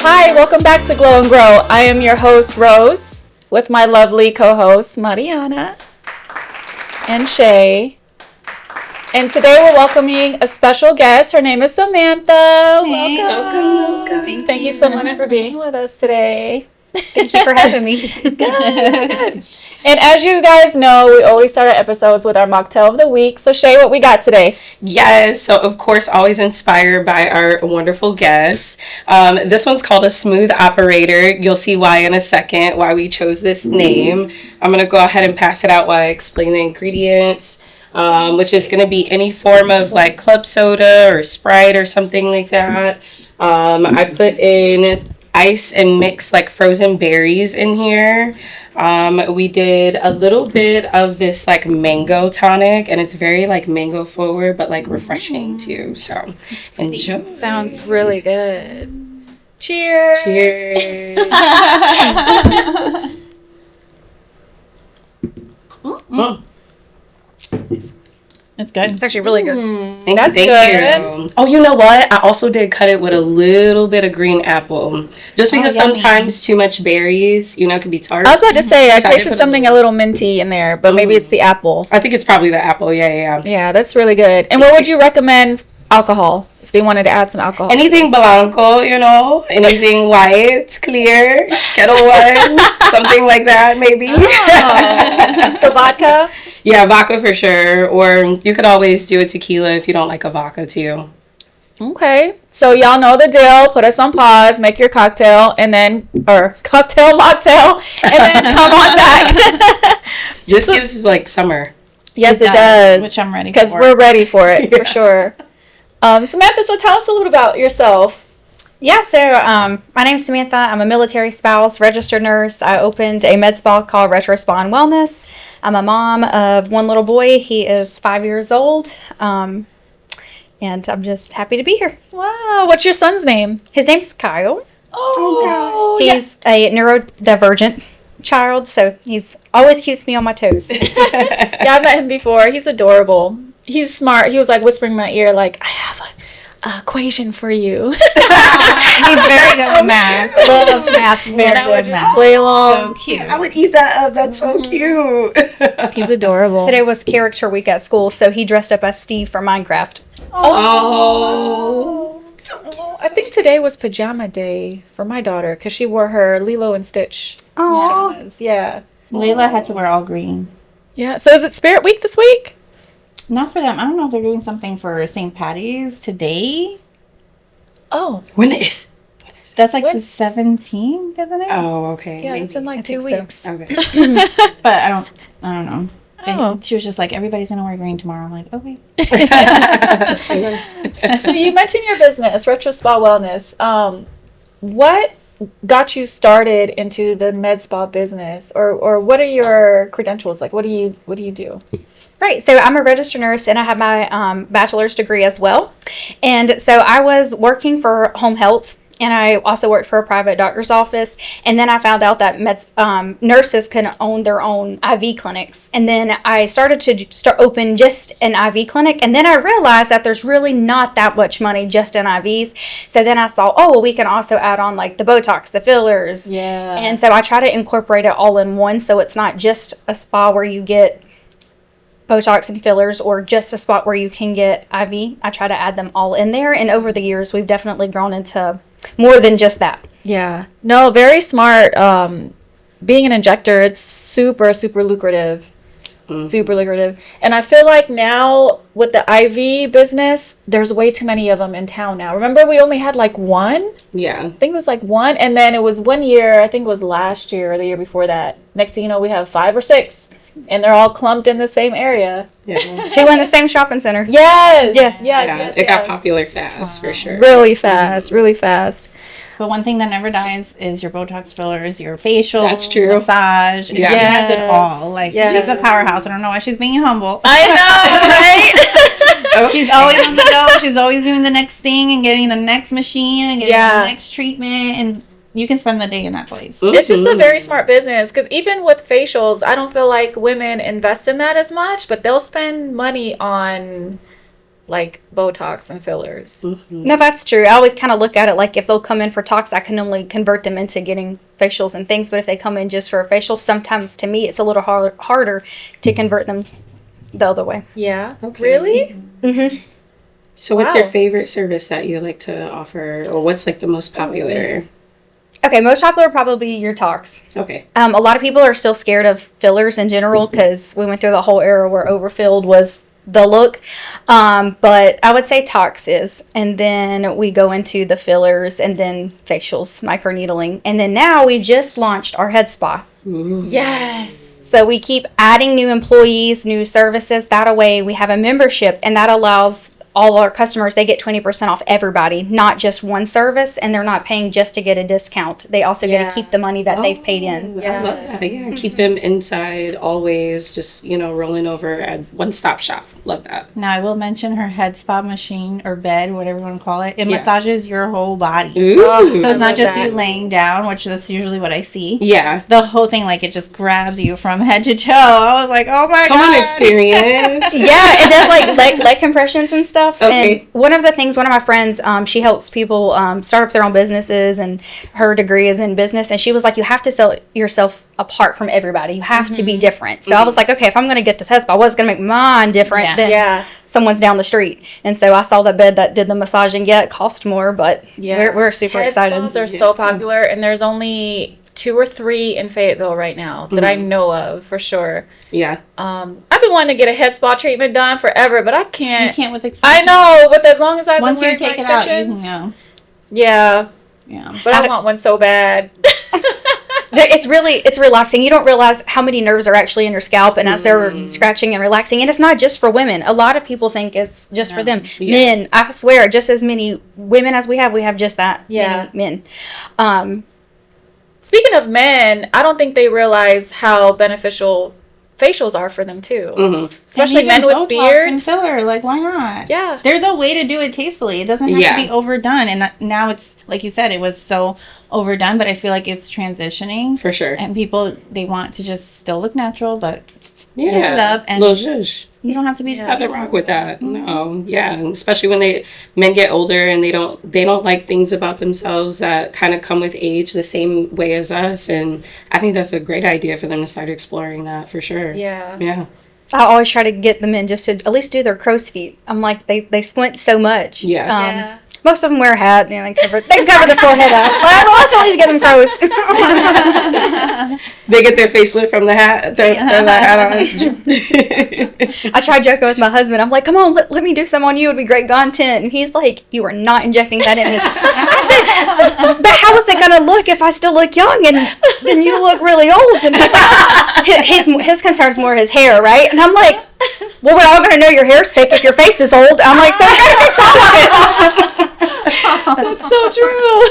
Hi, welcome back to Glow and Grow. I am your host, Rose, with my lovely co-hosts, Mariana and Shay. And today we're welcoming a special guest. Her name is Samantha. Hey, Welcome. Thank you so much for being with us today. Thank you for having me. Good. And as you guys know, we always start our episodes with our mocktail of the week. So Shay, what we got today? Yes, so of course, always inspired by our wonderful guests. This one's called a smooth operator. You'll see why in a second, why we chose this name. I'm going to go ahead and pass it out while I explain the ingredients, which is going to be any form of like club soda or Sprite or something like that. I put in ice and mix like frozen berries in here. We did a little bit of this like mango tonic, and it's very like mango forward but like refreshing too, so enjoy. Sounds really good. Cheers. Cheers. It's good. It's actually really good. Thank you. Oh, you know what? I also did cut it with a little bit of green apple. Just because sometimes too much berries, can be tart. I was about to say, I So tasted something a little minty in there, but maybe it's the apple. I think it's probably the apple. Yeah. Yeah, that's really good. And what would you recommend alcohol if they wanted to add some alcohol? Anything blanco, anything white, clear, Kettle One, something like that, maybe. Oh. So vodka? Yeah, vodka for sure. Or you could always do a tequila if you don't like a vodka too. Okay. So y'all know the deal. Put us on pause, make your cocktail, or cocktail mocktail, and then come on back. This gives like summer. Yes, it does. Which I'm ready for. Because we're ready for it, for sure. Samantha, so tell us a little about yourself. Yeah, so my name's Samantha. I'm a military spouse, registered nurse. I opened a med spa called Retro Spa and Wellness. I'm a mom of one little boy. He is 5 years old. And I'm just happy to be here. Wow. What's your son's name? His name's Kyle. Oh, He's a neurodivergent child, so he's always keeps me on my toes. Yeah, I met him before. He's adorable. He's smart. He was like whispering in my ear, like, I have an equation for you. He's very good with math. Loves math. Very And I would good just math. play along. So cute. I would eat that up. That's so cute. He's adorable. Today was character week at school, so he dressed up as Steve from Minecraft. Oh. I think today was pajama day for my daughter because she wore her Lilo and Stitch Oh, pajamas. Yeah. Layla had to wear all green. Yeah. So is it Spirit Week this week? Not for them. I don't know if they're doing something for St. Patty's today. Oh. When is? That's like When? the 17th, isn't it? Oh, okay. Yeah, it's in like 2 think so. weeks. Okay. But I don't know. Oh. She was just like, everybody's going to wear green tomorrow. I'm like, okay. So you mentioned your business, Retro Spa Wellness. What got you started into the med spa business, or what are your credentials? Like, what do you do? right. So I'm a registered nurse, and I have my bachelor's degree as well. And so I was working for home health, and I also worked for a private doctor's office. And then I found out that nurses can own their own IV clinics. And then I started to open just an IV clinic. And then I realized that there's really not that much money just in IVs. So then I saw, we can also add on like the Botox, the fillers. Yeah. And so I try to incorporate it all in one. So it's not just a spa where you get Botox and fillers or just a spot where you can get IV. I try to add them all in there. And over the years, we've definitely grown into more than just that. Yeah. No, very smart. Being an injector, it's super, super lucrative. Super lucrative. And I feel like now with the IV business, there's way too many of them in town now. Remember, we only had like one? Yeah. I think it was like one. And then it was 1 year, I think it was last year or the year before that. Next thing you know, we have 5 or 6. And they're all clumped in the same area. Yeah. 2 in the same shopping center. Yes. Yes. Yes. It got popular fast for sure. Really fast. Really fast. But one thing that never dies is your Botox fillers, your facial, That's true. massage. Yeah. She has it Yes. all. Like, Yes. she's a powerhouse. I don't know why she's being humble. I know, right? She's always on the go. She's always doing the next thing and getting the next machine and getting Yeah. the next treatment. And you can spend the day in that place. It's just a very smart business because even with facials, I don't feel like women invest in that as much, but they'll spend money on like Botox and fillers. No, that's true. I always kind of look at it like if they'll come in for talks, I can only convert them into getting facials and things. But if they come in just for a facial, sometimes to me it's a little harder to convert them the other way. Yeah. Okay. Really? Mm-hmm. So what's your Wow. favorite service that you like to offer, or what's like the most popular? Okay, most popular probably your talks. Okay. A lot of people are still scared of fillers in general because we went through the whole era where overfilled was the look. But I would say tox is. And then we go into the fillers and then facials, microneedling. And then now we just launched our head spa. Yes. So we keep adding new employees, new services. That way we have a membership and that allows all our customers, they get 20% off everybody, not just one service, and they're not paying just to get a discount. They also get Yeah. to keep the money that they've paid in. I love that. Yeah, keep them inside always, just rolling over at one-stop shop. Love that. Now I will mention her head spa machine or bed, whatever you want to call it. It Yeah. massages your whole body. Ooh. So I it's love not just that. you laying down, which is usually what I see. Yeah. The whole thing, like it just grabs you from head to toe. I was like, oh my Come god. on, experience. Yeah, it does like leg compressions and stuff. Okay. And one of the things, one of my friends, she helps people start up their own businesses, and her degree is in business. And she was like, you have to sell yourself apart from everybody. You have to be different. So I was like, okay, if I'm going to get this head spa, what's going to make mine different Yeah. than Yeah. someone's down the street? And so I saw the bed that did the massaging. Yeah, it cost more, but we're super Head excited. spas are so popular, and there's only 2 or 3 in Fayetteville right now that I know of for sure. Yeah. I've been wanting to get a head spa treatment done forever, but I You can't. can't with I extensions. know, but as long as I've Once been you wearing take my it out, you extensions, can go. yeah. Yeah. But I want one so bad. It's relaxing. You don't realize how many nerves are actually in your scalp, and as they're scratching and relaxing, and it's not just for women. A lot of people think it's just for them. Yeah. Men, I swear, just as many women as we have just that Yeah. many men. Speaking of men, I don't think they realize how beneficial facials are for them too. Especially And men even with Botox and beards. filler, like why not? Yeah. There's a way to do it tastefully. It doesn't have Yeah. to be overdone. And now it's like you said, it was so overdone, but I feel like it's transitioning. For sure. And people, they want to just still look natural, but Yeah. love and Little zhuzh. you don't have to be Nothing wrong with that. No. Yeah. And especially when men get older and they don't like things about themselves that kind of come with age the same way as us. And I think that's a great idea for them to start exploring that for sure. Yeah. Yeah. I always try to get the men just to at least do their crow's feet. I'm like, they squint so much. Yeah. Yeah. Most of them wear a hat, and they cover the forehead up. Well, let's at least get them crows. They get their facelift from the hat. Throw that hat on. I tried joking with my husband. I'm like, come on, let me do some on you. It'd be great content. And he's like, you are not injecting that in me. I said, but how is it going to look if I still look young and then you look really old? And his concern's more his hair, right? And I'm like, well, we're all going to know your hair's fake if your face is old. I'm like, so I got to fix all of it. That's so true.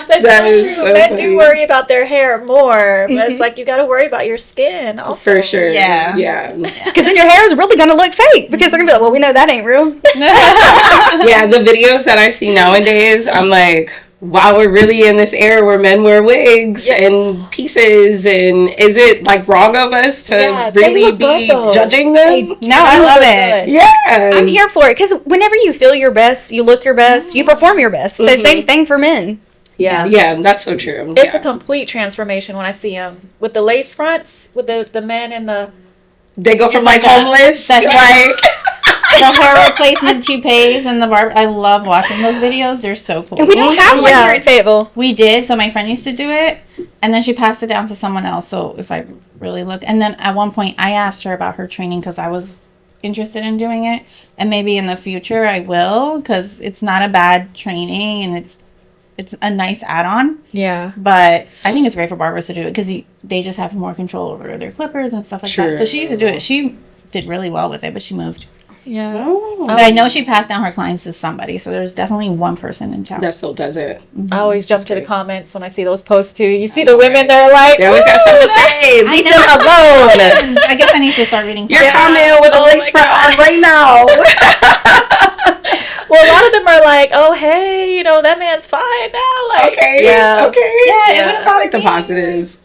That's That so is true. so Men funny. do worry about their hair more, but it's like you got to worry about your skin also. For sure. Yeah. Yeah. Because then your hair is really going to look fake because they're going to be like, well, we know that ain't real. Yeah. The videos that I see nowadays, I'm like, wow, we're really in this era where men wear wigs and pieces. And is it like wrong of us to Yeah, they really look good, be though. judging them? No, I love it. Yeah. I'm here for it because whenever you feel your best, you look your best, you perform your best. So same thing for men. Yeah. Yeah, that's so true. It's Yeah. a complete transformation when I see them with the lace fronts, with the men and the. They go from like like a- homeless to that's like. The hair replacement toupees and the barb. I love watching those videos. They're so cool. And we don't have one here in Fayetteville. We did. So my friend used to do it, and then she passed it down to someone else. So if I really look, and then at one point I asked her about her training because I was interested in doing it, and maybe in the future I will because it's not a bad training and it's a nice add-on. Yeah. But I think it's great for barbers to do it because they just have more control over their clippers and stuff like that. So she used to do it. She did really well with it, but she moved. Yeah. Oh, But I know she passed down her clients to somebody, so there's definitely one person in town. that still does it. I always jump to the comments when I see those posts too. You see the women, they're like, They always got something to say. Leave them alone. I guess I need to start reading. You're coming with a lace front on right now. well, a lot of them are like, oh, hey, that man's fine now. Like, Okay. Yeah. Okay. Yeah, I like the positive.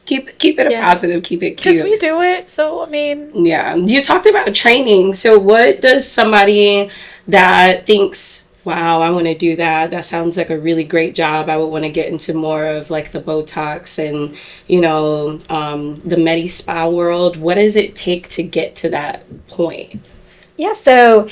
Keep it a positive, keep it cute. Because we do it, so I mean. Yeah. You talked about training. So what does somebody that thinks, wow, I want to do that. That sounds like a really great job. I would want to get into more of like the Botox and, the Medi Spa world. What does it take to get to that point? Yeah, so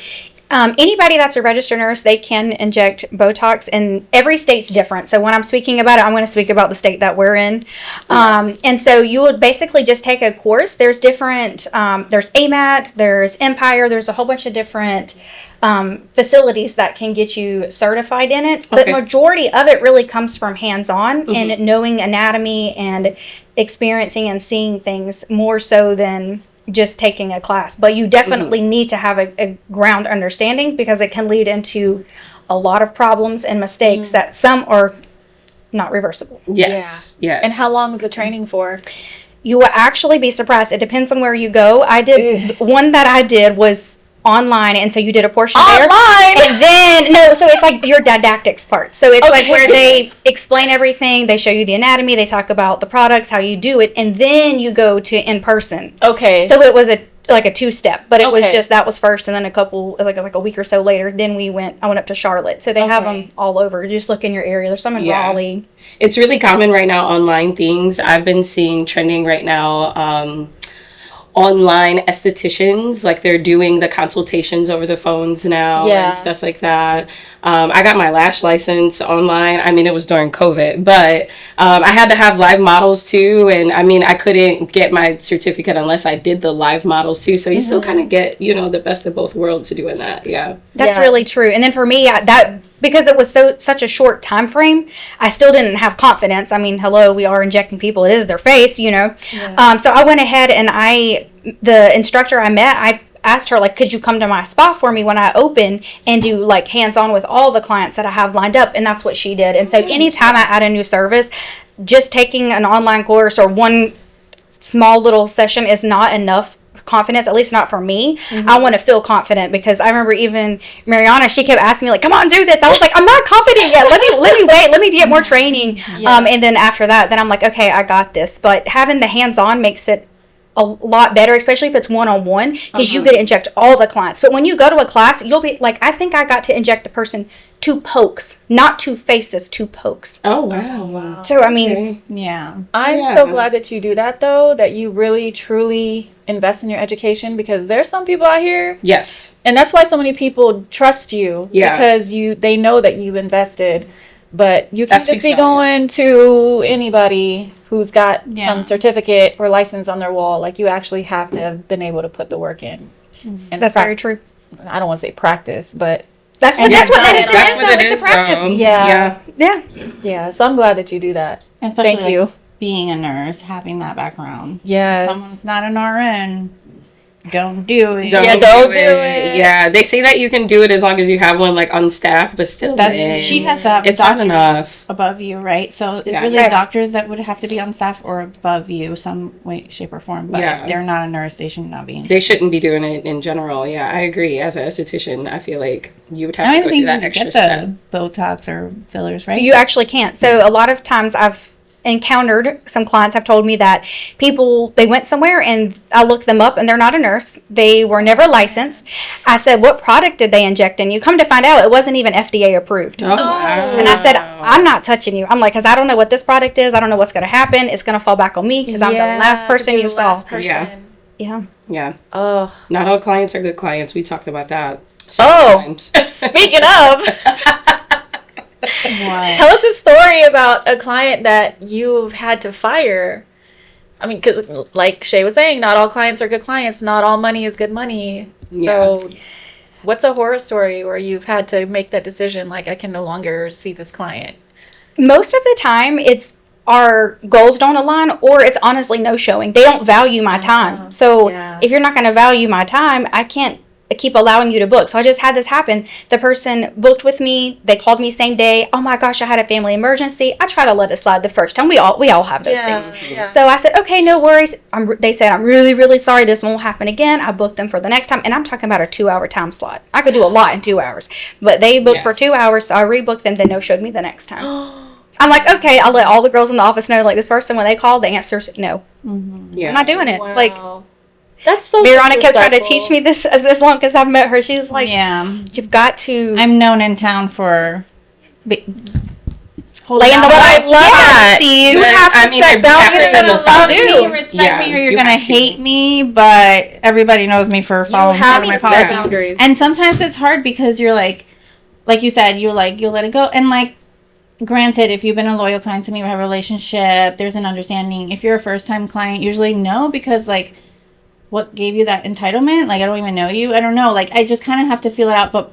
anybody that's a registered nurse, they can inject Botox, and every state's different. So when I'm speaking about it, I'm going to speak about the state that we're in. And so you would basically just take a course. There's different, there's AMAT, there's Empire, there's a whole bunch of different facilities that can get you certified in it. But majority of it really comes from hands-on and knowing anatomy and experiencing and seeing things more so than just taking a class. But you definitely need to have a ground understanding, because it can lead into a lot of problems and mistakes that some are not reversible. Yes. Yeah. Yes. And how long is the training for? You will actually be surprised. It depends on where you go. I did one that I did was online, and so you did a portion there. And then so it's like your didactics part. So it's like where they explain everything, they show you the anatomy, they talk about the products, how you do it, and then you go to in person. Okay. So it was a 2-step, but it was just that was first, and then a week or so later, then I went up to Charlotte. So they have them all over. Just look in your area. There's some in Raleigh. It's really common right now, online things. I've been seeing trending right now, online estheticians, like they're doing the consultations over the phones now and stuff like that. I got my lash license online. I mean, it was during COVID, but I had to have live models too. And I mean, I couldn't get my certificate unless I did the live models too. So you still kind of get, the best of both worlds doing that. Yeah. That's really true. And then for me, because it was such a short time frame, I still didn't have confidence. I mean, hello, we are injecting people. It is their face, So I went ahead and the instructor I met, I asked her, like, could you come to my spa for me when I open and do like hands-on with all the clients that I have lined up? And that's what she did. And so anytime I add a new service, just taking an online course or one small little session is not enough confidence, at least not for me. I want to feel confident, because I remember even Mariana, she kept asking me like, come on, do this. I was like, I'm not confident yet. Let me wait. Let me get more training. And then after that, then I'm like, okay, I got this. But having the hands-on makes it a lot better, especially if it's one-on-one, because you get to inject all the clients. But when you go to a class, you'll be like, I think I got to inject the person 2 pokes, not 2 faces, 2 pokes. Oh, wow. So, I mean, I'm so glad that you do that, though, that you really, truly invest in your education, because there's some people out here. Yes. And that's why so many people trust you, because they know that you've invested. But you can't just be going to anybody who's got some certificate or license on their wall. Like, you actually have to have been able to put the work in. And that's very true. I don't want to say practice, but that's what medicine is, though. It's a practice. Yeah. So I'm glad that you do that. Especially Thank you. Being a nurse, having that background. Yes. If someone's not an RN, don't do it. Don't do it. Yeah, they say that you can do it as long as you have one like on staff, but still, she has that. It's not enough above you, right? So it's really doctors that would have to be on staff or above you, some way, shape, or form. But if they're not a nurse, they should not be. They shouldn't be doing it in general. Yeah, I agree. As an esthetician, I feel like you would have to go through that extra step. Botox or fillers, right? You actually can't. So a lot of times I've encountered, some clients have told me that they went somewhere and I looked them up and they're not a nurse. They were never licensed. I said, what product did they inject in? You come to find out it wasn't even FDA approved. Oh, wow. And I said, I'm not touching you. I'm like, because I don't know what this product is. I don't know what's going to happen. It's going to fall back on me because I'm the last person you saw. Yeah. Oh. Not all clients are good clients. We talked about that sometimes. Speaking of... Tell us a story about a client that you've had to fire. I mean, because like Shay was saying, not all clients are good clients. Not all money is good money. So what's a horror story where you've had to make that decision, like, I can no longer see this client? Most of the time, it's our goals don't align, or it's honestly no showing. They don't value my time. So if you're not going to value my time, I can't keep allowing you to book. So I just had this happen. The person booked with me. They called me same day. Oh my gosh, I had a family emergency. I try to let it slide the first time. We all have those things. Yeah. So I said, okay, no worries. They said, I'm really, really sorry. This won't happen again. I booked them for the next time. And I'm talking about a 2-hour time slot. I could do a lot in 2 hours. But they booked for 2 hours. So I rebooked them. They no-showed me the next time. I'm like, okay, I'll let all the girls in the office know, like, this person, when they call, the answer's no. Yeah. I'm not doing it. Wow. Like, that's so Veronica kept trying to disrespectful. teach me this as long as I've met her. She's like, Yeah. you've got to I'm known in town for lay in the But I line. love that. You You have to I mean, set you have to boundaries. set You're gonna those love boundaries. me, respect Yeah, me, or you're you gonna have to. hate me. But everybody knows me for following have my to set policies. boundaries. And sometimes it's hard because you're like you said, you'll let it go. And like, granted, if you've been a loyal client to me, we have a relationship, there's an understanding. If you're a first time client, usually no, because like, what gave you that entitlement? Like, I don't even know you. I don't know. Like, I just kind of have to feel it out. But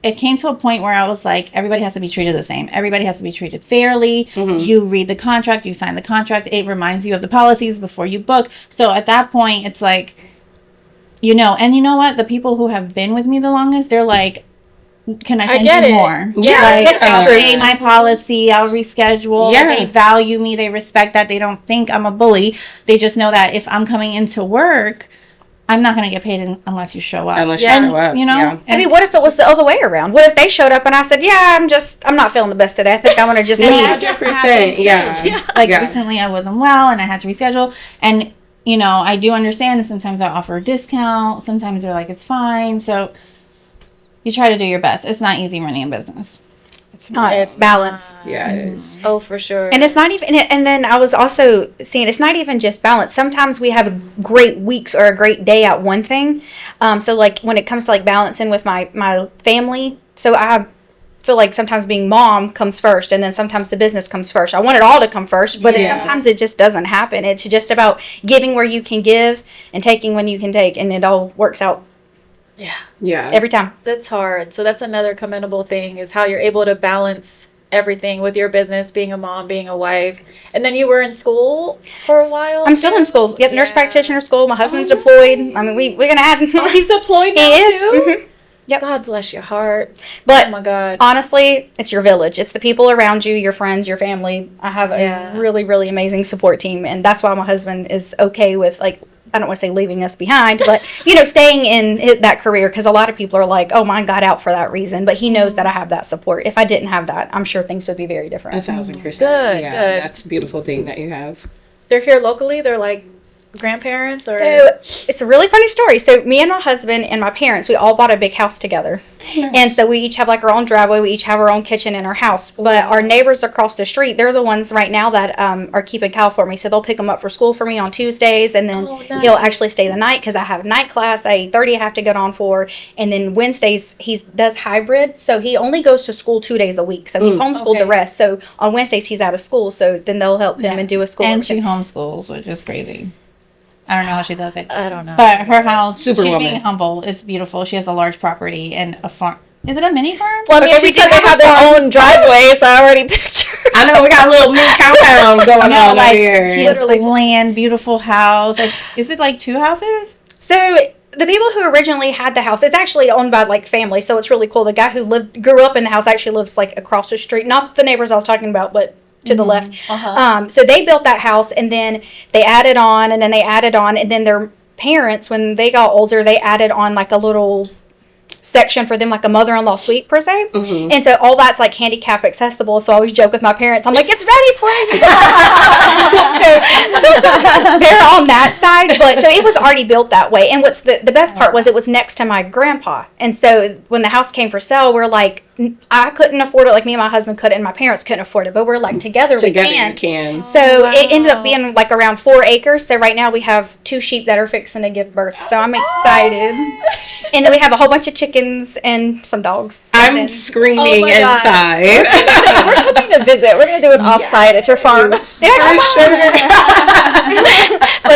it came to a point where I was like, everybody has to be treated the same. Everybody has to be treated fairly. Mm-hmm. You read the contract, you sign the contract. It reminds you of the policies before you book. So at that point, it's like, and you know what? The people who have been with me the longest, they're like, can I send get you it. more? Yeah, Like, that's I'll true. pay my policy. I'll reschedule. Yeah. They value me. They respect that. They don't think I'm a bully. They just know that if I'm coming into work, I'm not going to get paid unless you show up. Unless you Yeah. show up. Yeah. I mean, what if it was the other way around? What if they showed up and I said, yeah, I'm not feeling the best today. I think I want to just leave. 100%. Yeah. Like, Yeah. recently I wasn't well and I had to reschedule. And, I do understand that sometimes I offer a discount. Sometimes they're like, it's fine. So you try to do your best. It's not easy running a business. It's not. It's balance. Yeah, it is. Oh, for sure. And it's not even, and then I was also seeing, it's not even just balance. Sometimes we have great weeks or a great day at one thing. So like when it comes to like balancing with my family, so I feel like sometimes being mom comes first and then sometimes the business comes first. I want it all to come first, but sometimes it just doesn't happen. It's just about giving where you can give and taking when you can take, and it all works out Yeah. every time. That's hard. So that's another commendable thing is how you're able to balance everything with your business, being a mom, being a wife. And then you were in school for a while? I'm still in school. Yep, nurse Yeah. practitioner school. My husband's deployed. I mean, we're going to add. He's deployed now He is. too? Mhm. Yep. God bless your heart. But Oh my God. honestly, it's your village. It's the people around you, your friends, your family. I have Yeah. a really, really amazing support team, and that's why my husband is okay with, like, I don't want to say leaving us behind, but staying in that career, because a lot of people are like, "Oh, mine got out for that reason," but he knows that I have that support. If I didn't have that, I'm sure things would be very different. 1,000%. Good, Yeah, good. that's a beautiful thing that you have. They're here locally? They're like grandparents or So it's a really funny story. So me and my husband and my parents, we all bought a big house together. And so we each have like our own driveway. We each have our own kitchen in our house. But our neighbors across the street, they're the ones right now that are keeping Kyle for me. So they'll pick him up for school for me on Tuesdays. And then Oh, nice. he'll actually stay the night because I have night class at 8:30 I have to get on for. And then Wednesdays, he does hybrid. So he only goes to school 2 days a week. So he's homeschooled Okay. the rest. So on Wednesdays, he's out of school. So then they'll help him and do a school. And she homeschools, which is crazy. I don't know how she does it. I don't know. But her house, she's Superwoman. being humble. It's beautiful. She has a large property and a farm. Is it a mini farm? Well, I mean, Okay, she we said do they have have a their farm. own driveway, so I already pictured. I know we got a little mini compound going on over here. she has the land, beautiful house. Like, is it like 2 houses? So the people who originally had the house, it's actually owned by like family, so it's really cool. The guy who grew up in the house actually lives like across the street, not the neighbors I was talking about, but to the left. So they built that house, and then they added on, and then they added on, and then their parents, when they got older, they added on like a little section for them, like a mother-in-law suite per se. And so all that's like handicap accessible. So I always joke with my parents, I'm like, it's ready for you. So they're on that side, but so it was already built that way. And what's the best part was it was next to my grandpa. And so when the house came for sale, we're like, I couldn't afford it, like me and my husband couldn't, and my parents couldn't afford it, but we're like together we Together can. you can. So it ended up being like around 4 acres. So right now we have 2 sheep that are fixing to give birth. So I'm excited. And then we have a whole bunch of chickens and some dogs. And I'm then- screaming Oh my God. inside. We're coming to visit. We're going to do an offsite at your farm. Like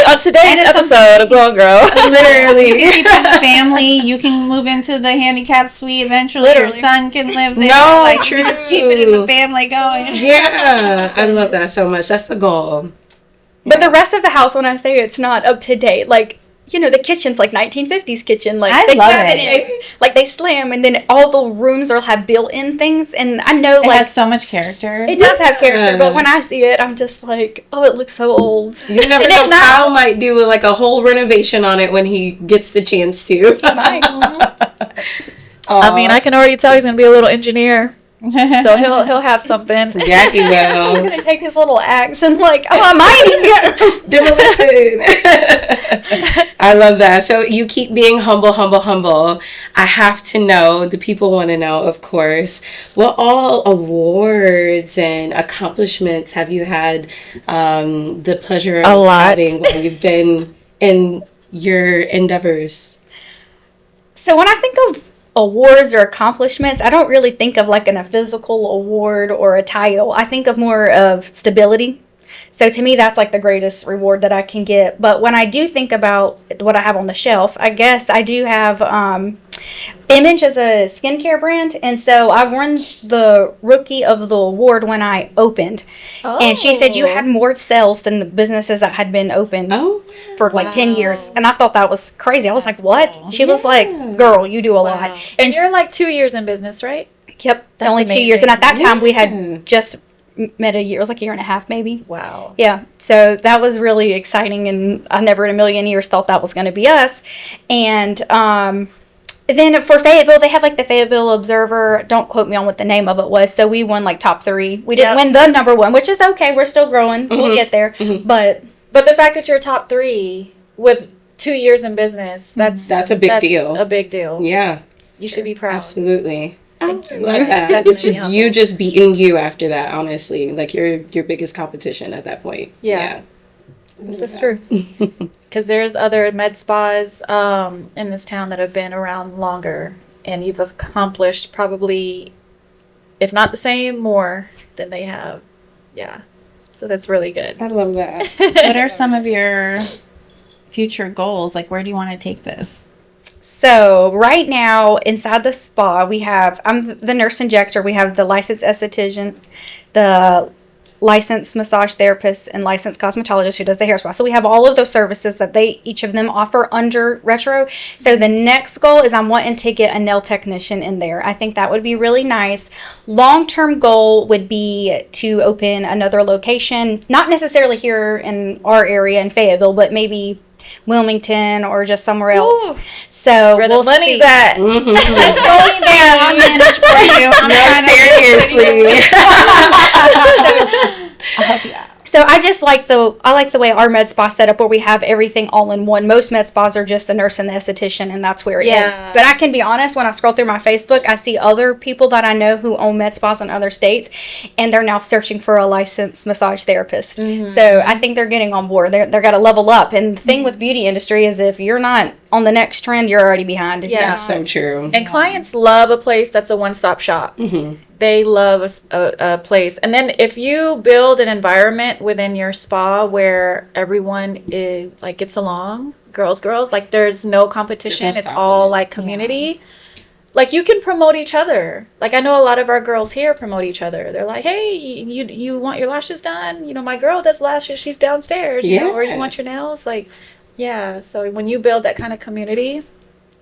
on today's episode of Glow and Grow. Literally. Keep it family. You can move into the handicap suite eventually. Your Literally. son can live there. No, like, you just keep it in the family going. Yeah, I love that so much. That's the goal. But the rest of the house, when I say it's not up to date, like, the kitchen's like 1950s kitchen. Like, I the love cabinets, like, they slam, and then all the rooms will have built-in things. And I know, It like, has so much character. it does have character, but when I see it, I'm just like, oh, it looks so old. You never And know. it's not- Kyle might do like a whole renovation on it when he gets the chance to. I mean, I can already tell he's going to be a little engineer. So he'll have something. Yeah, he He's will. gonna take his little axe and like, oh, I'm mining. Demolition. I love that. So you keep being humble, humble, humble. I have to know, the people want to know, of course, what all awards and accomplishments have you had the pleasure of having while you've been in your endeavors? So when I think of awards or accomplishments, I don't really think of like a physical award or a title. I think of more of stability. So to me, that's like the greatest reward that I can get. But when I do think about what I have on the shelf, I guess I do have Image as a skincare brand. And so I won the Rookie of the Award when I opened. And she said you had more sales than the businesses that had been open for like 10 years. And I thought that was crazy. I was like, what? Cool. She was like, girl, you do a lot. And you're like 2 years in business, right? Yep, That's only 2 amazing. years. And at that time, we had just met a year. It was like a year and a half, maybe. Wow. Yeah, so that was really exciting, and I never in a million years thought that was going to be us. And then for Fayetteville, they have like the Fayetteville Observer. Don't quote me on what the name of it was. So we won like top 3. We didn't win the number 1, which is okay. We're still growing. We'll get there. But the fact that you're top 3 with 2 years in business, that's a big deal. A big deal. Yeah. You should be proud. Absolutely. Thank you. Like that. Definitely humble. You just beating you after that, honestly. Like your biggest competition at that point. Yeah. This is true. Because there's other med spas in this town that have been around longer, and you've accomplished probably, if not the same, more than they have. Yeah. So that's really good. I love that. What are some of your future goals? Like, where do you want to take this? so right now inside the spa, we have, I'm the nurse injector. We have the licensed esthetician, the licensed massage therapist, and licensed cosmetologist who does the hair spa. So we have all of those services that each of them offer under Retro. So the next goal is I'm wanting to get a nail technician in there. I think that would be really nice. Long-term goal would be to open another location, not necessarily here in our area in Fayetteville, but maybe Wilmington or just somewhere else. Ooh. So Where we'll the money's see. at. Just going there. I'll manage for you. I'm No, seriously. I'll help you out. So I like the way our med spa set up, where we have everything all in one. Most med spas are just the nurse and the esthetician, and that's where it ends. But I can be honest, when I scroll through my Facebook, I see other people that I know who own med spas in other states, and they're now searching for a licensed massage therapist. So I think they're getting on board. They're got to level up. And the thing with beauty industry is if you're not on the next trend, you're already behind. Yeah. That's so true. And clients love a place that's a one-stop shop. They love a place. And then if you build an environment within your spa where everyone gets along, girls, like there's no competition. There's no It's stopping all it. like community. Like you can promote each other. Like I know a lot of our girls here promote each other. They're like, hey, you want your lashes done? You know, my girl does lashes. She's downstairs. You know, or you want your nails? Like, yeah. So when you build that kind of community.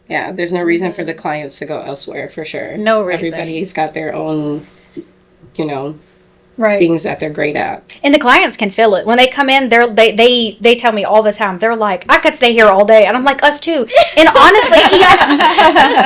Yeah, there's no reason for the clients to go elsewhere, for sure. No reason. Everybody's got their own, Right. things that they're great at. And the clients can feel it when they come in. They tell me all the time. They're like, I could stay here all day, and I'm like, us too. And honestly,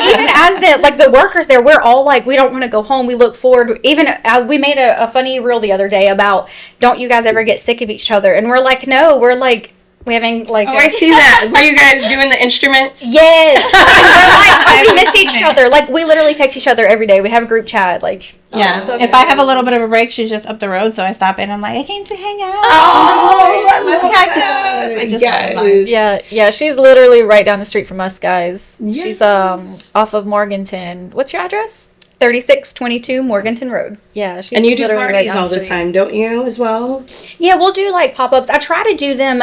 even as the workers there, we're all like, we don't want to go home. We look forward. Even we made a funny reel the other day about, don't you guys ever get sick of each other? And we're like, no, we're like. We having like. Oh, I see that. Were you guys doing the instruments? Yes. We're like, we miss each other. Like we literally text each other every day. We have a group chat. Like. Yeah. so If I have a little bit of a break, she's just up the road, so I stop in. I'm like, I came to hang out. Oh, let's catch up. I just Yes. love it. Yeah, she's literally right down the street from us, guys. She's off of Morganton. What's your address? 3622 Morganton Road. Yeah, she's And you do literally right parties down all the street. time, don't you, as well? Yeah, we'll do like pop-ups. I try to do them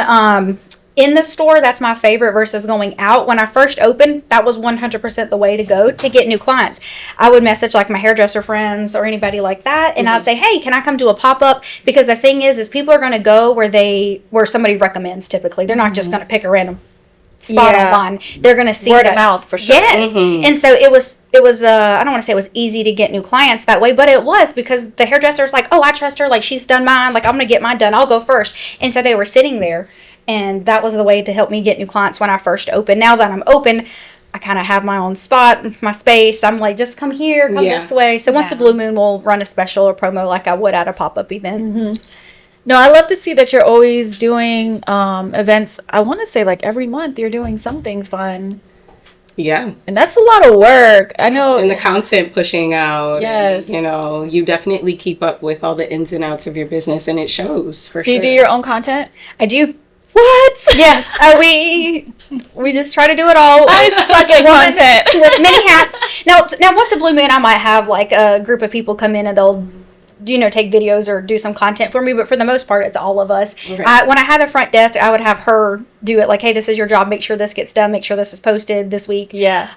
in the store. That's my favorite versus going out. When I first opened, that was 100% the way to go to get new clients. I would message like my hairdresser friends or anybody like that, and I'd say, hey, can I come do a pop-up? Because the thing is people are going to go where somebody recommends typically. They're not just going to pick a random spot Yeah. online. They're going to see Word that of mouth for sure. Yes. And so it was I don't want to say it was easy to get new clients that way, but it was because the hairdresser's like, oh, I trust her. Like she's done mine. Like I'm going to get mine done. I'll go first. And so they were sitting there, and that was the way to help me get new clients when I first opened. Now that I'm open, I kind of have my own spot, my space. I'm like, just come here, come Yeah. this way. So once a blue moon, we'll run a special or promo like I would at a pop-up event. No, I love to see that you're always doing events. I want to say like every month you're doing something fun. Yeah. And that's a lot of work. I know. And the content pushing out. Yes. And, you know, you definitely keep up with all the ins and outs of your business, and it shows for Do sure. you do your own content? I do. What? Yeah, we just try to do it all. I suck at content. With many hats. Now, once a blue moon, I might have like a group of people come in and they'll, take videos or do some content for me. But for the most part, it's all of us. Okay. When I had a front desk, I would have her do it. Like, hey, this is your job. Make sure this gets done. Make sure this is posted this week. Yeah.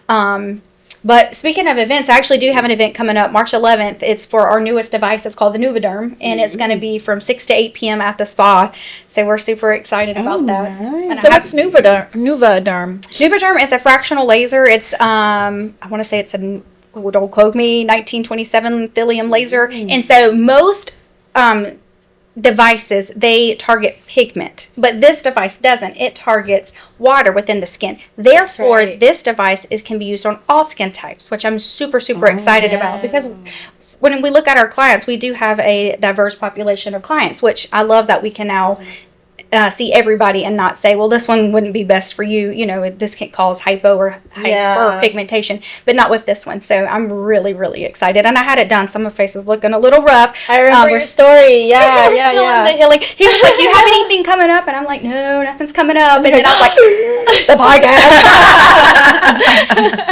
But speaking of events, I actually do have an event coming up March 11th. It's for our newest device. It's called the Nuvaderm, and it's going to be from 6 to 8 p.m. at the spa. So we're super excited about that. nice. And So I have- what's Nuvaderm? Nuvaderm is a fractional laser. It's I want to say it's a, don't quote me, 1927 thallium laser. And so most devices, they target pigment, but this device doesn't. It targets water within the skin. Therefore, right. this device can be used on all skin types, which I'm super excited about, because when we look at our clients, we do have a diverse population of clients, which I love that we can now see everybody and not say, well, this one wouldn't be best for you. This can cause hypo or hyperpigmentation, but not with this one. So I'm really excited. And I had it done. Some of my face is looking a little rough. I remember your story. Yeah, We're still in the healing. He was like, do you have anything coming up? And I'm like, no, nothing's coming up. And then I was like, the podcast.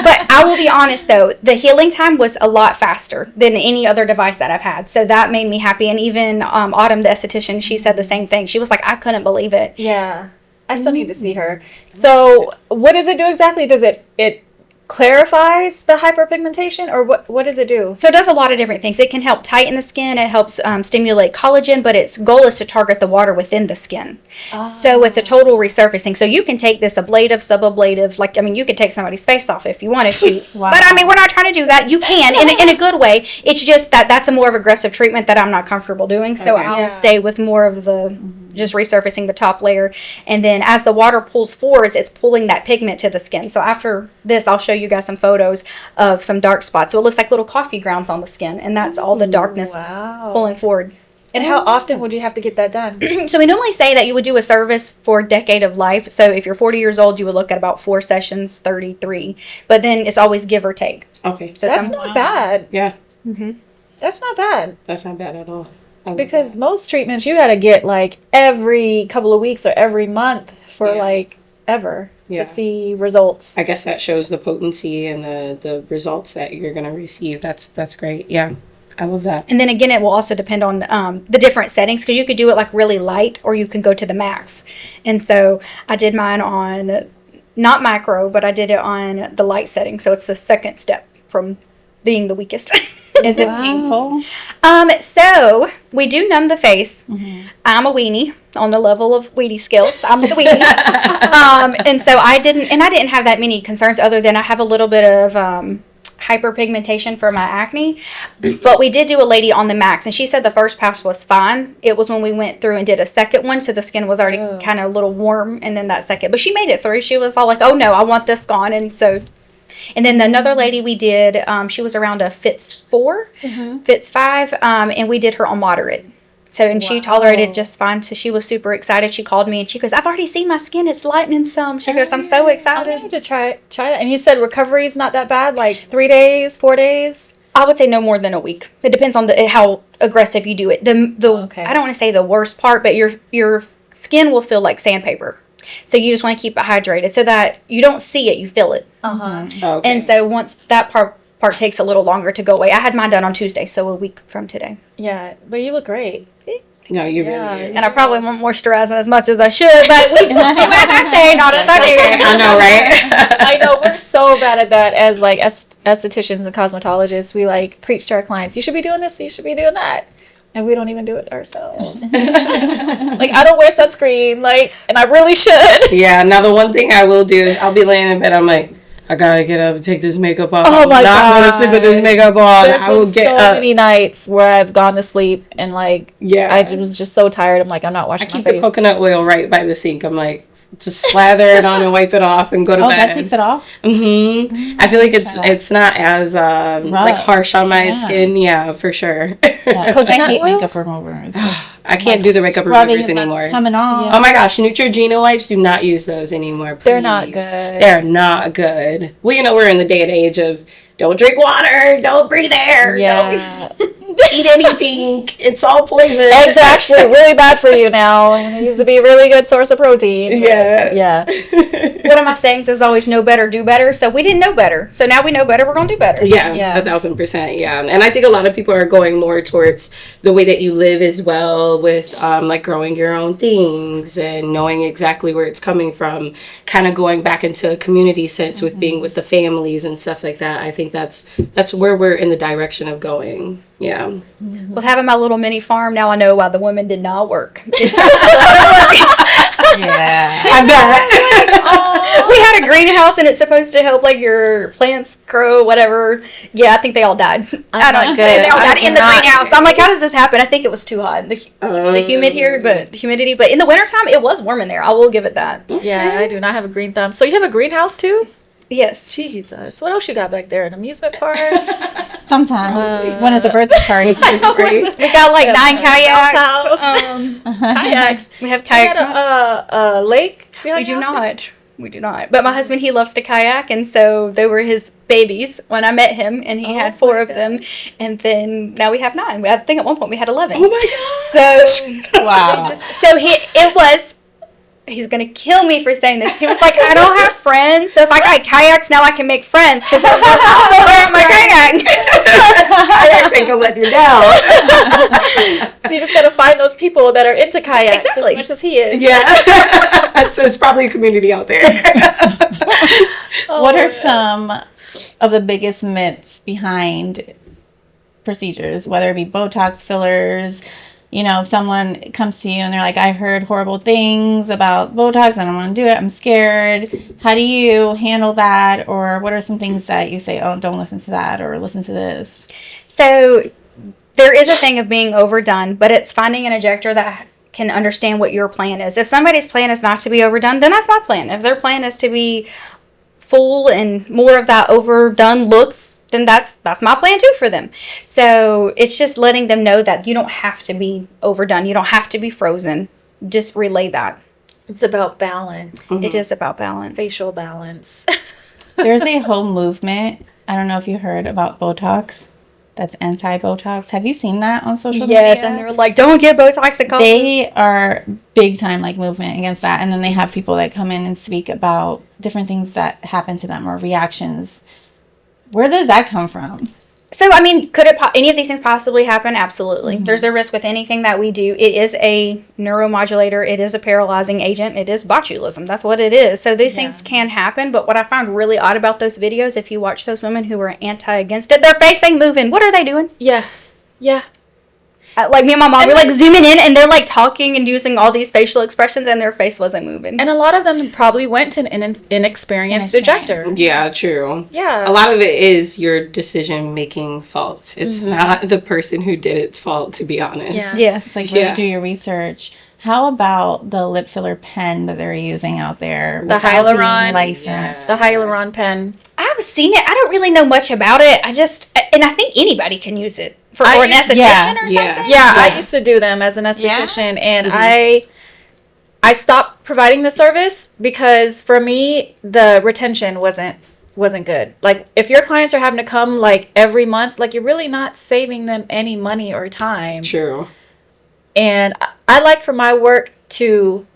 But I will be honest, though, the healing time was a lot faster than any other device that I've had. So that made me happy. And even Autumn, the esthetician, she said the same thing. She was like, I couldn't believe it. Yeah. I still need to see her. So what does it do exactly? Does it clarifies the hyperpigmentation, or what does it do? So it does a lot of different things. It can help tighten the skin. It helps stimulate collagen, but its goal is to target the water within the skin. So it's a total resurfacing. So you can take this ablative, subablative, you could take somebody's face off if you wanted to. Wow. But we're not trying to do that. You can in a good way. It's just that's a more of aggressive treatment that I'm not comfortable doing. So Okay. I'll stay with more of the just resurfacing the top layer. And then as the water pulls forwards, it's pulling that pigment to the skin. So after this, I'll show you guys some photos of some dark spots. So it looks like little coffee grounds on the skin, and that's all the darkness pulling forward. And how often would you have to get that done? So we normally say that you would do a service for a decade of life. So if you're 40 years old, you would look at about 4 sessions, 33. But then it's always give or take. Okay. So That's not bad. Yeah. That's not bad. That's not bad at all. Because most treatments you got to get like every couple of weeks or every month for ever to see results. I guess that shows the potency and the results that you're going to receive. That's great. Yeah. I love that. And then again, it will also depend on the different settings, because you could do it like really light, or you can go to the max. And so I did mine on not macro, but I did it on the light setting. So it's the second step from being the weakest. Is it painful? So we do numb the face. I'm a weenie on the level of weenie skills. I'm the weenie. And so I didn't have that many concerns, other than I have a little bit of hyperpigmentation for my acne. But we did do a lady on the max, and she said the first pass was fine. It was when we went through and did a second one, so the skin was already kind of a little warm, and then that second. But she made it through. She was all like, oh no, I want this gone. And then another lady we did, she was around a Fitz 4, Fitz 5, and we did her on moderate. So, and she tolerated just fine. So she was super excited. She called me and she goes, I've already seen my skin. It's lightening some. She goes, I'm so I'm excited. going to try that. And you said recovery is not that bad, like 3 days, 4 days? I would say no more than a week. It depends on how aggressive you do it. I don't want to say the worst part, but your skin will feel like sandpaper. So you just want to keep it hydrated so that you don't see it, you feel it. Okay. And so once that part takes a little longer to go away. I had mine done on Tuesday, so a week from today. Yeah, but you look great. No, you really Yeah. do. And I probably won't moisturize as much as I should, but we do as I say, not as I do. I know, right? I know, we're so bad at that as like estheticians and cosmetologists. We like preach to our clients, you should be doing this, you should be doing that. And we don't even do it ourselves. Like, I don't wear sunscreen, and I really should. Yeah, now the one thing I will do is I'll be laying in bed, I'm like, I gotta get up and take this makeup off. Oh my I'm not God. gonna sleep with this makeup on. There's I will been get so up. many nights where I've gone to sleep and Yeah. I was just so tired. I'm like, I'm not I washing my keep the face. coconut oil right by the sink. I'm like, Just slather it on and wipe it off and go to Oh, bed. that takes it off? Mm-hmm. I feel like it's not as like harsh on my skin. Yeah, for sure. Yeah, Coconut I hate oil? makeup removers. I can't do the makeup Rubbing removers it, not anymore. coming off. Oh my gosh, Neutrogena wipes, do not use those anymore. Please. They're not good. They're not good. Well, we're in the day and age of don't drink water, don't breathe air, Yeah. don't eat anything. It's all poison. Eggs are actually really bad for you now. It used to be a really good source of protein. Yeah. Yeah. One of my sayings is always know better, do better. So we didn't know better. So now we know better, we're going to do better. Yeah, 1,000%. Yeah. And I think a lot of people are going more towards the way that you live as well, with like growing your own things and knowing exactly where it's coming from, kind of going back into a community sense with being with the families and stuff like that. I think that's where we're in the direction of going. Yeah. With having my little mini farm, now I know why the women did not work. Yeah. I bet. We had a greenhouse and it's supposed to help like your plants grow, whatever. Yeah, I think they all died. I don't not know. They good. all I died do in the not- greenhouse. I'm like, how does this happen? I think it was too hot. The humidity, but in the wintertime it was warm in there. I will give it that. Yeah, I do not have a green thumb. So you have a greenhouse too? Yes. Jesus. What else you got back there? An amusement park? Sometimes. When it's a birthday party. We got like 9 kayaks. House. Kayaks. We have You kayaks. got a lake? behind We do your house? not. We do not. But my husband, he loves to kayak, and so they were his babies when I met him, and he had 4 of them, and then now we have 9. I think at one point we had 11. Oh my God. So Wow. he's gonna kill me for saying this. He was like, I don't have friends, so if I got kayaks now, I can make friends because I'm wearing my kayak. Kayaks ain't gonna let you down. So you just gotta find those people that are into kayaks Exactly. as much as he is. Yeah. it's probably a community out there. What are some of the biggest myths behind procedures, whether it be Botox, fillers? If someone comes to you and they're like, I heard horrible things about Botox, I don't want to do it, I'm scared. How do you handle that? Or what are some things that you say, oh, don't listen to that or listen to this? So there is a thing of being overdone, but it's finding an injector that can understand what your plan is. If somebody's plan is not to be overdone, then that's my plan. If their plan is to be full and more of that overdone look, then that's my plan too for them. So it's just letting them know that you don't have to be overdone. You don't have to be frozen. Just relay that. It's about balance. It is about balance. Facial balance. There's a whole movement. I don't know if you heard about Botox. That's anti-Botox. Have you seen that on social media? Yes, and they're like, don't get Botox. It causes. They are big time movement against that, and then they have people that come in and speak about different things that happen to them or reactions. Where does that come from? So, could any of these things possibly happen? Absolutely. Mm-hmm. There's a risk with anything that we do. It is a neuromodulator. It is a paralyzing agent. It is botulism. That's what it is. So these things can happen. But what I found really odd about those videos, if you watch those women who were against it, their face ain't moving. What are they doing? Yeah. Like me and my mom, we're zooming in and they're talking and using all these facial expressions and their face wasn't moving. And a lot of them probably went to an inexperienced injector. Yeah, true. Yeah. A lot of it is your decision-making fault. It's not the person who did it's fault, to be honest. Yeah. Yes. It's like, really do your research. How about the lip filler pen that they're using out there? The without being hyaluron. licensed? The hyaluron pen. I've seen it. I don't really know much about it. And I think anybody can use it or an used- esthetician or yeah. something. Yeah, I used to do them as an esthetician, and I stopped providing the service because for me the retention wasn't good. Like if your clients are having to come every month, you're really not saving them any money or time. True. And I like for my work to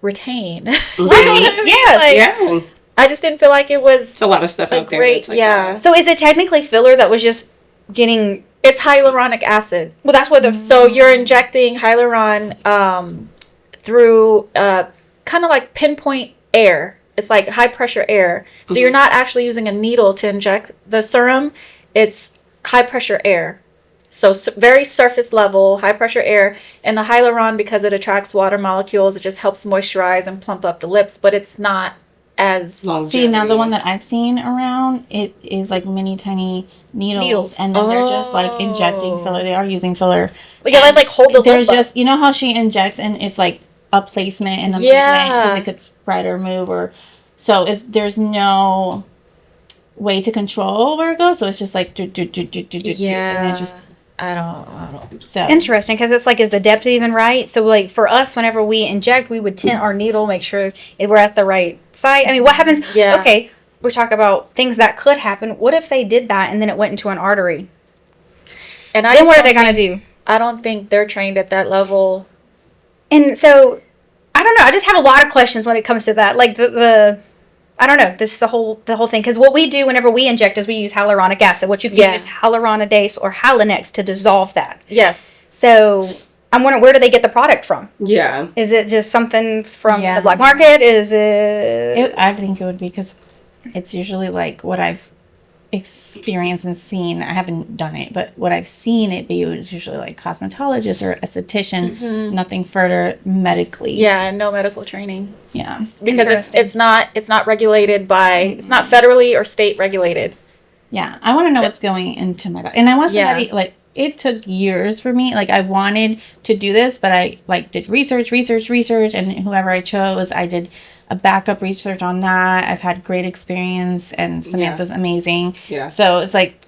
retain. Right. Yes. Yeah. I just didn't feel like it was It's a lot of stuff out there. great. that's like Yeah, that. So is it technically filler that was just getting? it's hyaluronic acid. Well, that's what the. So you're injecting hyaluron through kind of like pinpoint air. It's like high pressure air. So you're not actually using a needle to inject the serum. It's high pressure air. So very surface level, high pressure air. And the hyaluron, because it attracts water molecules, it just helps moisturize and plump up the lips. But it's not as... See, now the one that I've seen around, it is mini tiny needles. And then they're just injecting filler. They are using filler. Like, hold the There's lip up. just, you know how she injects and it's a placement in the Yeah. movement because it could spread or move, or so there's no way to control where it goes. So it's just like and then it just I don't. so Interesting, because it's like, is the depth even right? So, like, for us, whenever we inject, we would tint our needle, make sure we're at the right site. I mean, what happens? Yeah. Okay, we talk about things that could happen. What if they did that and then it went into an artery? And I Then just what are don't they going to think- do? I don't think they're trained at that level. And so, I don't know. I just have a lot of questions when it comes to that. Like, the I don't know. This is the whole thing. Because what we do whenever we inject is we use hyaluronic acid, which you can use hyaluronidase or Hylenex to dissolve that. Yes. So I'm wondering, where do they get the product from? Yeah. Is it just something from Yeah. the black market? Is it? I think it would be because it's usually like what I've experienced and seen. I haven't done it, but what I've seen it be was usually like cosmetologist or esthetician, nothing further medically. Yeah, no medical training. Yeah. Because it's not regulated by, it's not federally or state regulated. Yeah. I want to know what's going into my body. And I want somebody like, it took years for me. Like I wanted to do this, but I like did research, and whoever I chose, I did a backup research on that. I've had great experience, and Samantha's amazing. Yeah. So it's like,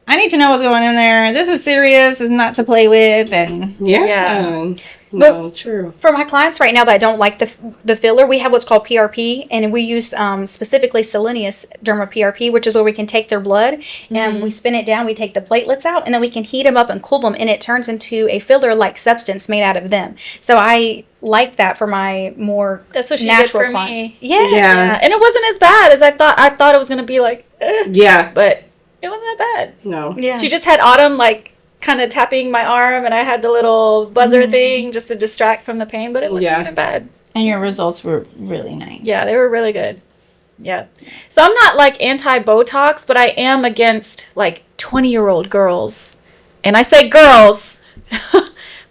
I need to know what's going in there. This is serious. It's not to play with. And Yeah. No, true. For my clients right now that don't like the filler, we have what's called PRP, and we use specifically Selenius Derma PRP, which is where we can take their blood and we spin it down, we take the platelets out, and then we can heat them up and cool them, and it turns into a filler-like substance made out of them. So I like that for my more That's what she natural did for clients. me. Yeah. Yeah. And it wasn't as bad as I thought. I thought it was going to be like, Yeah. but it wasn't that bad. No. Yeah. She just had Autumn like kind of tapping my arm, and I had the little buzzer thing just to distract from the pain, but it wasn't even bad. And your results were really nice. Yeah, they were really good. Yeah. So I'm not like anti-Botox, but I am against like 20-year-old girls. And I say girls,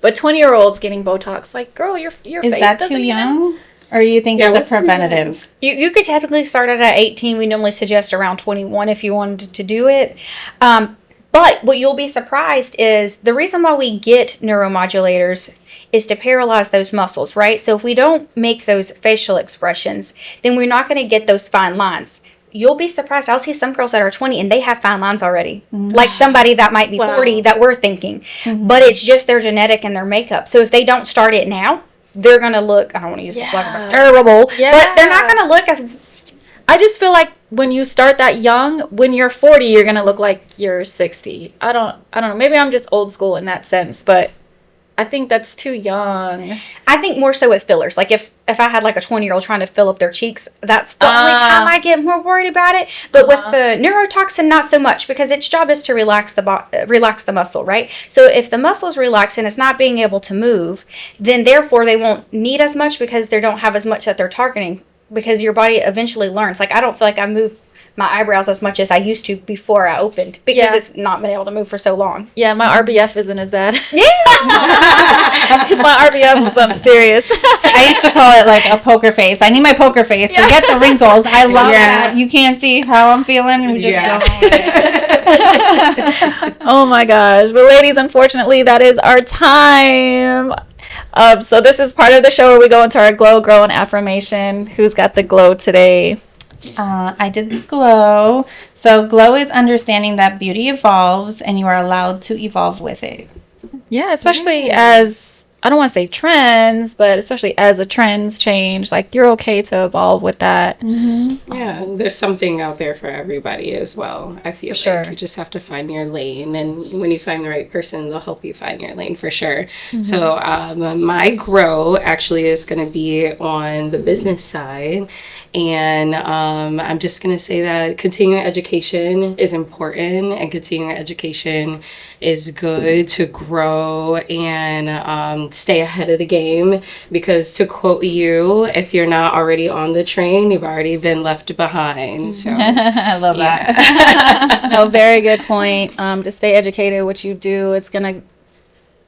but 20-year-olds getting Botox. Like, girl, your Is face that doesn't too even... young? Or you think Yeah, it's what's a preventative? You could technically start it at 18. We normally suggest around 21 if you wanted to do it. But what you'll be surprised is the reason why we get neuromodulators is to paralyze those muscles, right? So if we don't make those facial expressions, then we're not going to get those fine lines. You'll be surprised. I'll see some girls that are 20 and they have fine lines already. Like somebody that might be 40 that we're thinking. But it's just their genetic and their makeup. So if they don't start it now, they're going to look, I don't want to use the black word, terrible, Yeah. but they're not going to look as... I just feel like when you start that young, when you're 40, you're going to look like you're 60. I don't know. Maybe I'm just old school in that sense, but I think that's too young. I think more so with fillers. Like if I had like a 20-year-old trying to fill up their cheeks, that's the only time I get more worried about it. But with the neurotoxin, not so much, because its job is to relax the muscle, right? So if the muscle's relaxed and it's not being able to move, then therefore they won't need as much because they don't have as much that they're targeting, because your body eventually learns. Like I don't feel like I move my eyebrows as much as I used to before I opened, because it's not been able to move for so long. Yeah, my RBF isn't as bad. Yeah. Because my RBF was something serious. I used to call it like a poker face. I need my poker face. Forget the wrinkles. I love that. You can't see how I'm feeling. You just go Oh my gosh. But ladies, unfortunately, that is our time. So this is part of the show where we go into our glow, grow, and affirmation. Who's got the glow today? I did the glow. So glow is understanding that beauty evolves and you are allowed to evolve with it. Yeah, especially as, I don't want to say trends, but especially as the trends change, like you're okay to evolve with that. Yeah, there's something out there for everybody as well. I feel Sure. like you just have to find your lane, and when you find the right person, they'll help you find your lane for sure. So my grow actually is going to be on the business side, and I'm just going to say that continuing education is important, and continuing education is good to grow and stay ahead of the game, because to quote you, if you're not already on the train, you've already been left behind. So I love that. No, very good point. To stay educated, what you do, it's going to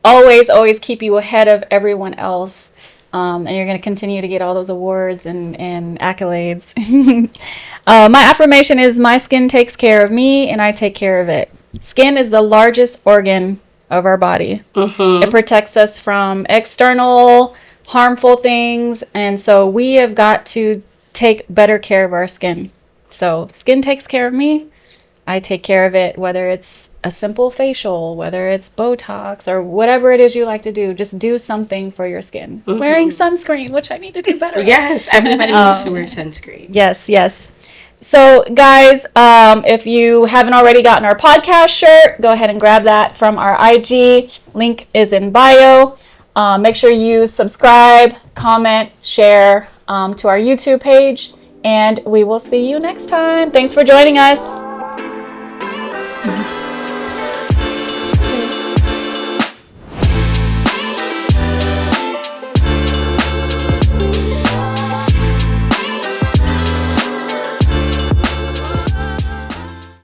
always keep you ahead of everyone else. And you're going to continue to get all those awards and accolades. My affirmation is, my skin takes care of me and I take care of it. Skin is the largest organ of our body. It protects us from external harmful things. And so we have got to take better care of our skin. So skin takes care of me. I take care of it, whether it's a simple facial, whether it's Botox, or whatever it is you like to do. Just do something for your skin. Wearing sunscreen, which I need to do better. Yes, everybody needs to wear sunscreen. Yes, yes. So, guys, if you haven't already gotten our podcast shirt, go ahead and grab that from our IG. Link is in bio. Make sure you subscribe, comment, share to our YouTube page, and we will see you next time. Thanks for joining us.